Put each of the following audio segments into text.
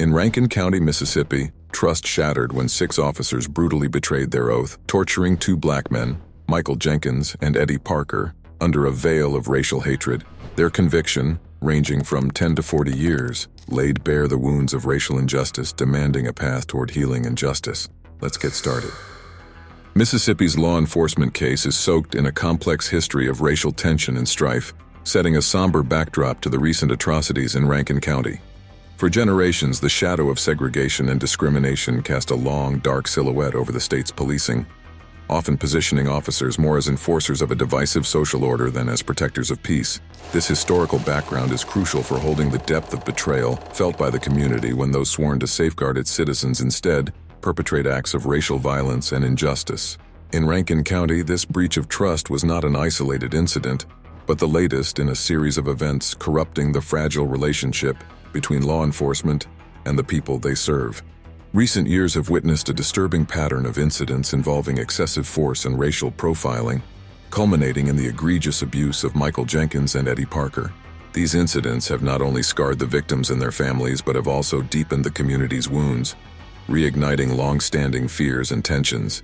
In Rankin County, Mississippi, trust shattered when 6 officers brutally betrayed their oath, torturing 2 black men, Michael Jenkins and Eddie Parker, under a veil of racial hatred. Their conviction, ranging from 10 to 40 years, laid bare the wounds of racial injustice, demanding a path toward healing and justice. Let's get started. Mississippi's law enforcement case is soaked in a complex history of racial tension and strife, setting a somber backdrop to the recent atrocities in Rankin County. For generations, the shadow of segregation and discrimination cast a long, dark silhouette over the state's policing, often positioning officers more as enforcers of a divisive social order than as protectors of peace. This historical background is crucial for holding the depth of betrayal felt by the community when those sworn to safeguard its citizens instead perpetrate acts of racial violence and injustice. In Rankin County, this breach of trust was not an isolated incident, but the latest in a series of events corrupting the fragile relationship between law enforcement and the people they serve. Recent years have witnessed a disturbing pattern of incidents involving excessive force and racial profiling, culminating in the egregious abuse of Michael Jenkins and Eddie Parker. These incidents have not only scarred the victims and their families, but have also deepened the community's wounds, reigniting long-standing fears and tensions.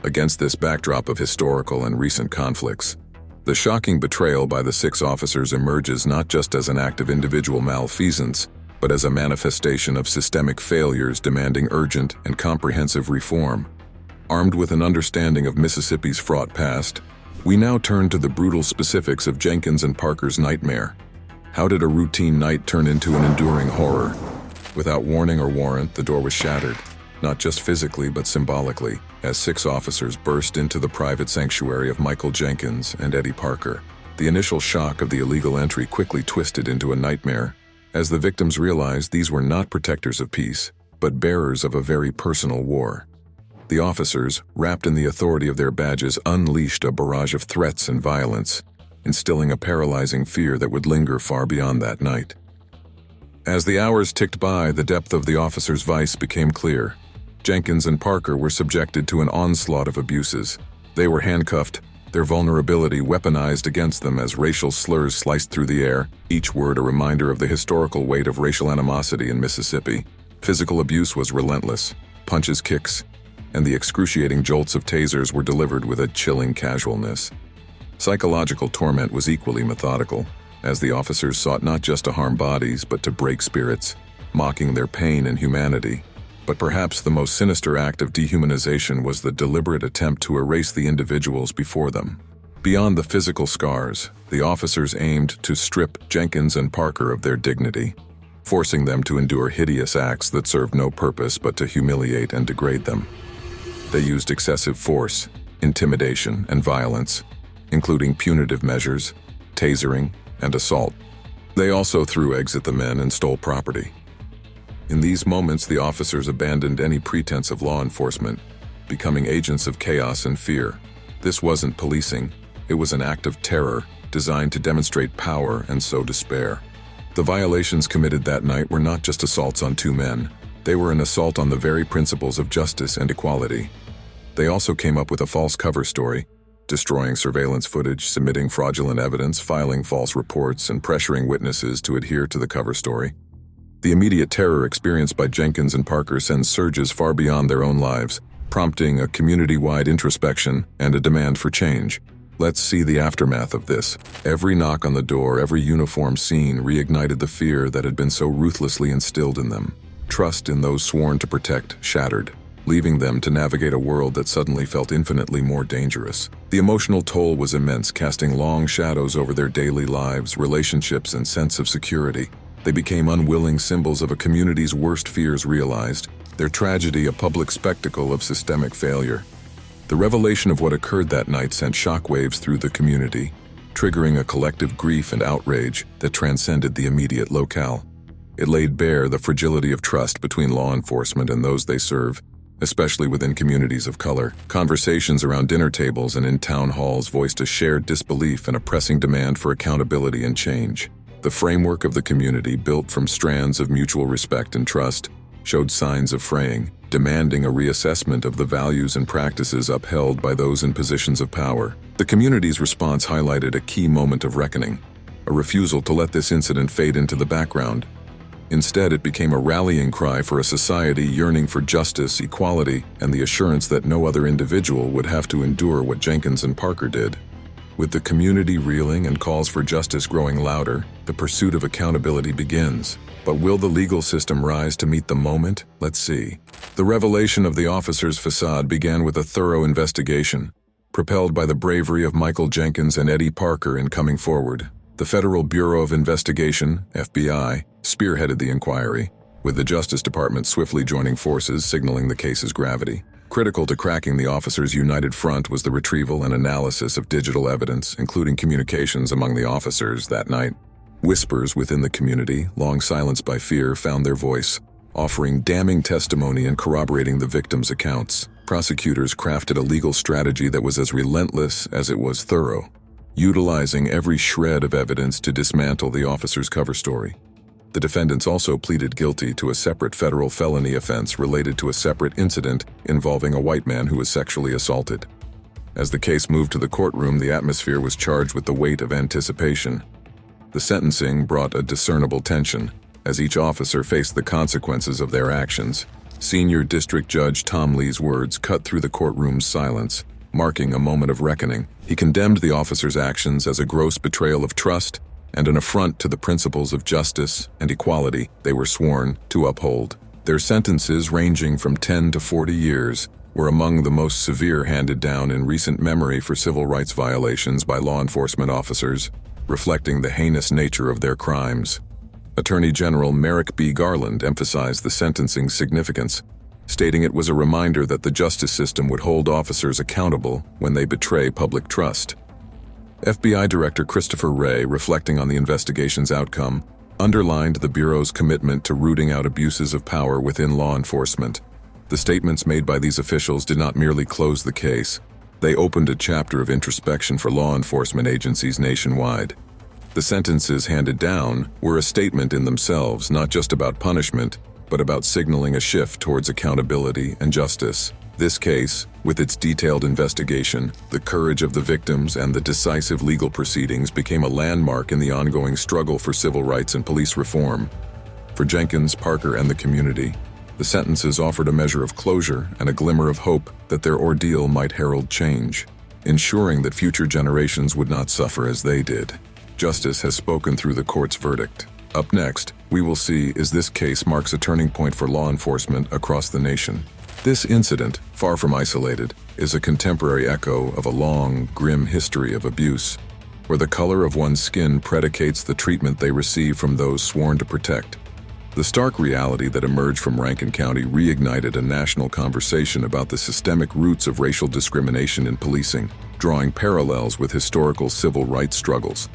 Against this backdrop of historical and recent conflicts, the shocking betrayal by the 6 officers emerges not just as an act of individual malfeasance, but as a manifestation of systemic failures demanding urgent and comprehensive reform. Armed with an understanding of Mississippi's fraught past, we now turn to the brutal specifics of Jenkins and Parker's nightmare. How did a routine night turn into an enduring horror? Without warning or warrant, the door was shattered, not just physically but symbolically, as 6 officers burst into the private sanctuary of Michael Jenkins and Eddie Parker. The initial shock of the illegal entry quickly twisted into a nightmare, as the victims realized these were not protectors of peace, but bearers of a very personal war. The officers, wrapped in the authority of their badges, unleashed a barrage of threats and violence, instilling a paralyzing fear that would linger far beyond that night. As the hours ticked by, the depth of the officers' vice became clear. Jenkins and Parker were subjected to an onslaught of abuses. They were handcuffed, their vulnerability weaponized against them as racial slurs sliced through the air, each word a reminder of the historical weight of racial animosity in Mississippi. Physical abuse was relentless. Punches, kicks, and the excruciating jolts of tasers were delivered with a chilling casualness. Psychological torment was equally methodical, as the officers sought not just to harm bodies but to break spirits, mocking their pain and humanity. But perhaps the most sinister act of dehumanization was the deliberate attempt to erase the individuals before them. Beyond the physical scars, the officers aimed to strip Jenkins and Parker of their dignity, forcing them to endure hideous acts that served no purpose but to humiliate and degrade them. They used excessive force, intimidation, and violence, including punitive measures, tasering, and assault. They also threw eggs at the men and stole property. In these moments, the officers abandoned any pretense of law enforcement, becoming agents of chaos and fear. This wasn't policing, it was an act of terror designed to demonstrate power and sow despair. The violations committed that night were not just assaults on 2 men, they were an assault on the very principles of justice and equality. They also came up with a false cover story, destroying surveillance footage, submitting fraudulent evidence, filing false reports, and pressuring witnesses to adhere to the cover story. The immediate terror experienced by Jenkins and Parker sends surges far beyond their own lives, prompting a community-wide introspection and a demand for change. Let's see the aftermath of this. Every knock on the door, every uniform seen reignited the fear that had been so ruthlessly instilled in them. Trust in those sworn to protect shattered, leaving them to navigate a world that suddenly felt infinitely more dangerous. The emotional toll was immense, casting long shadows over their daily lives, relationships, and sense of security. They became unwilling symbols of a community's worst fears realized, their tragedy a public spectacle of systemic failure. The revelation of what occurred that night sent shockwaves through the community, triggering a collective grief and outrage that transcended the immediate locale. It laid bare the fragility of trust between law enforcement and those they serve, especially within communities of color. Conversations around dinner tables and in town halls voiced a shared disbelief and a pressing demand for accountability and change. The framework of the community, built from strands of mutual respect and trust, showed signs of fraying, demanding a reassessment of the values and practices upheld by those in positions of power. The community's response highlighted a key moment of reckoning, a refusal to let this incident fade into the background. Instead, it became a rallying cry for a society yearning for justice, equality, and the assurance that no other individual would have to endure what Jenkins and Parker did. With the community reeling and calls for justice growing louder, the pursuit of accountability begins. But will the legal system rise to meet the moment? Let's see. The revelation of the officer's facade began with a thorough investigation, propelled by the bravery of Michael Jenkins and Eddie Parker in coming forward. The Federal Bureau of Investigation, FBI, spearheaded the inquiry, with the Justice Department swiftly joining forces, signaling the case's gravity. Critical to cracking the officers' united front was the retrieval and analysis of digital evidence, including communications among the officers that night. Whispers within the community, long silenced by fear, found their voice, offering damning testimony and corroborating the victims' accounts. Prosecutors crafted a legal strategy that was as relentless as it was thorough, utilizing every shred of evidence to dismantle the officers' cover story. The defendants also pleaded guilty to a separate federal felony offense related to a separate incident involving a white man who was sexually assaulted. As the case moved to the courtroom, the atmosphere was charged with the weight of anticipation. The sentencing brought a discernible tension, as each officer faced the consequences of their actions. Senior District Judge Tom Lee's words cut through the courtroom's silence, marking a moment of reckoning. He condemned the officers' actions as a gross betrayal of trust and an affront to the principles of justice and equality they were sworn to uphold. Their sentences, ranging from 10 to 40 years, were among the most severe handed down in recent memory for civil rights violations by law enforcement officers, reflecting the heinous nature of their crimes. Attorney General Merrick B. Garland emphasized the sentencing's significance, stating it was a reminder that the justice system would hold officers accountable when they betray public trust. FBI Director Christopher Wray, reflecting on the investigation's outcome, underlined the Bureau's commitment to rooting out abuses of power within law enforcement. The statements made by these officials did not merely close the case, they opened a chapter of introspection for law enforcement agencies nationwide. The sentences handed down were a statement in themselves, not just about punishment, but about signaling a shift towards accountability and justice. This case, with its detailed investigation, the courage of the victims, and the decisive legal proceedings, became a landmark in the ongoing struggle for civil rights and police reform. For Jenkins, Parker, and the community, the sentences offered a measure of closure and a glimmer of hope that their ordeal might herald change, ensuring that future generations would not suffer as they did. Justice has spoken through the court's verdict. Up next, we will see if this case marks a turning point for law enforcement across the nation. This incident, far from isolated, is a contemporary echo of a long, grim history of abuse, where the color of one's skin predicates the treatment they receive from those sworn to protect. The stark reality that emerged from Rankin County reignited a national conversation about the systemic roots of racial discrimination in policing, drawing parallels with historical civil rights struggles.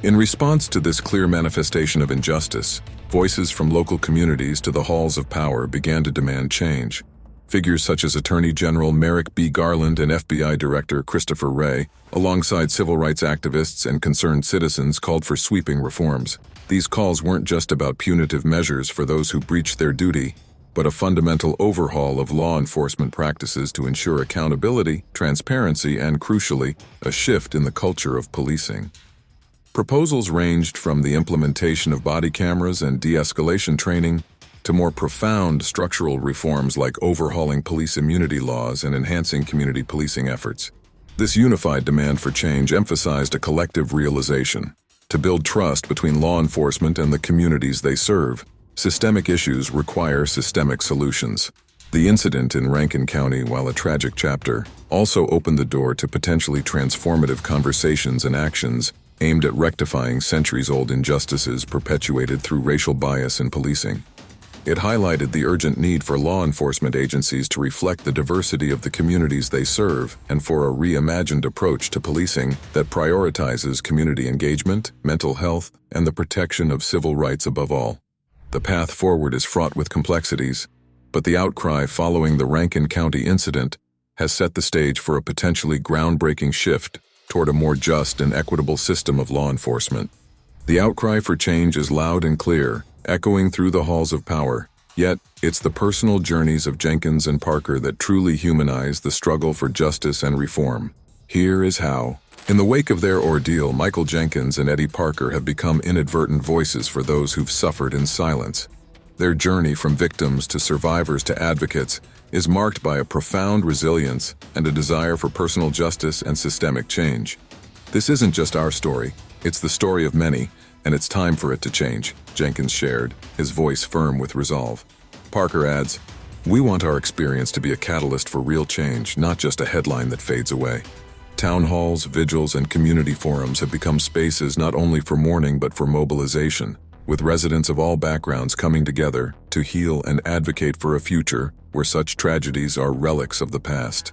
In response to this clear manifestation of injustice, voices from local communities to the halls of power began to demand change. Figures such as Attorney General Merrick B. Garland and FBI Director Christopher Wray, alongside civil rights activists and concerned citizens, called for sweeping reforms. These calls weren't just about punitive measures for those who breached their duty, but a fundamental overhaul of law enforcement practices to ensure accountability, transparency, and, crucially, a shift in the culture of policing. Proposals ranged from the implementation of body cameras and de-escalation training to more profound structural reforms like overhauling police immunity laws and enhancing community policing efforts. This unified demand for change emphasized a collective realization: to build trust between law enforcement and the communities they serve, systemic issues require systemic solutions. The incident in Rankin County, while a tragic chapter, also opened the door to potentially transformative conversations and actions aimed at rectifying centuries-old injustices perpetuated through racial bias in policing. It highlighted the urgent need for law enforcement agencies to reflect the diversity of the communities they serve and for a reimagined approach to policing that prioritizes community engagement, mental health, and the protection of civil rights above all. The path forward is fraught with complexities, but the outcry following the Rankin County incident has set the stage for a potentially groundbreaking shift toward a more just and equitable system of law enforcement. The outcry for change is loud and clear, echoing through the halls of power. Yet, it's the personal journeys of Jenkins and Parker that truly humanize the struggle for justice and reform. Here is how. In the wake of their ordeal, Michael Jenkins and Eddie Parker have become inadvertent voices for those who've suffered in silence. Their journey from victims to survivors to advocates is marked by a profound resilience and a desire for personal justice and systemic change. This isn't just our story, it's the story of many, and it's time for it to change, Jenkins shared, his voice firm with resolve. Parker adds, "We want our experience to be a catalyst for real change, not just a headline that fades away." Town halls, vigils, and community forums have become spaces not only for mourning but for mobilization, with residents of all backgrounds coming together to heal and advocate for a future where such tragedies are relics of the past.